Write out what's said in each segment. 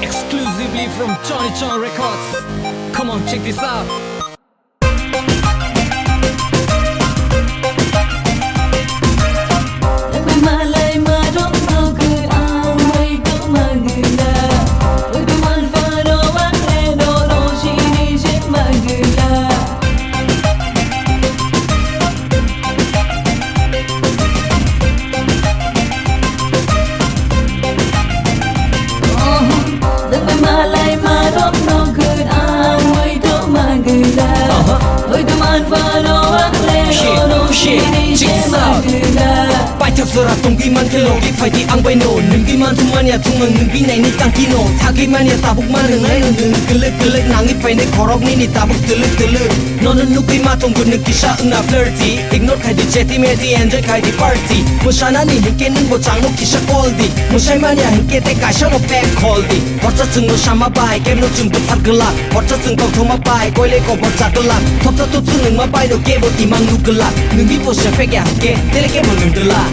exclusively from Johnny John Records. Come on, check this out. Bài thực sự là tung ghi man cái lô ghi phải thì ăn bay nổ nâng ghi man thung man ya thung nâng ghi này ni tăng kino thà ghi man ya ta buk man nâng ấy nâng cái lệ nàng ghi phải này khó rong ni ta buk từ lư nó nâng lúc ghi ma thung gun nâng kisha na flirty ignore khai đi chatty me đi enjoy khai đi party một sana ni hình cái nâng bộ trang lúc kisha call đi một say man ya hình cái tay cái sao nó back call đi hoặc cho chừng nó shama bài kem nó chừng bút phát gala hoặc cho chừng tàu thung ma bài coi lệ có bớt chặt gala thop cho tụt chừng nâng ma bài đồ kê bớt đi mang nụ gala nâng ghi bộ sẽ phải gạt kê tê lệ kê bớt nâng gala.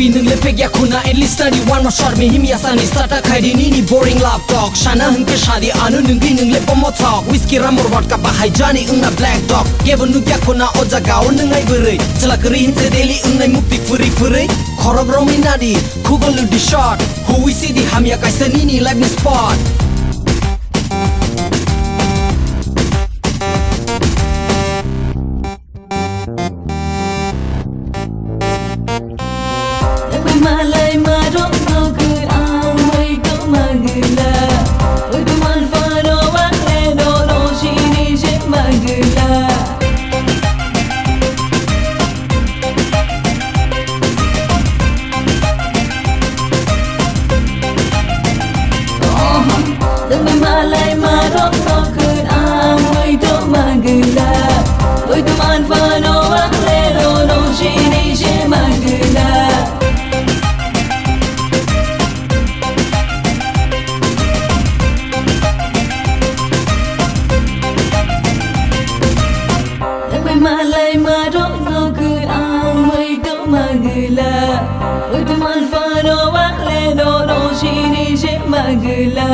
Nung lepek ya kuna at least study one more shot me him ya sani starta khaidi ni boring love talk shana hungke shadi anu nung bi nung lepo mo talk whiskey ramor vodka ba hai jani ungna black dog gebon nu kya kuna oja gaon nung ai bere chala kri hinte daily ungnai mukti furi khorog romi nadi khugolu di shot who we see di hamya kaisa ni live spot. Malay marok no good amay to magla Oy duman fano wakle no shini she magla Malay marok no good amay to magla Oy duman fano wakle no shini she magla Malay marok no good amay to magla Oy duman fano wakle no shini she magla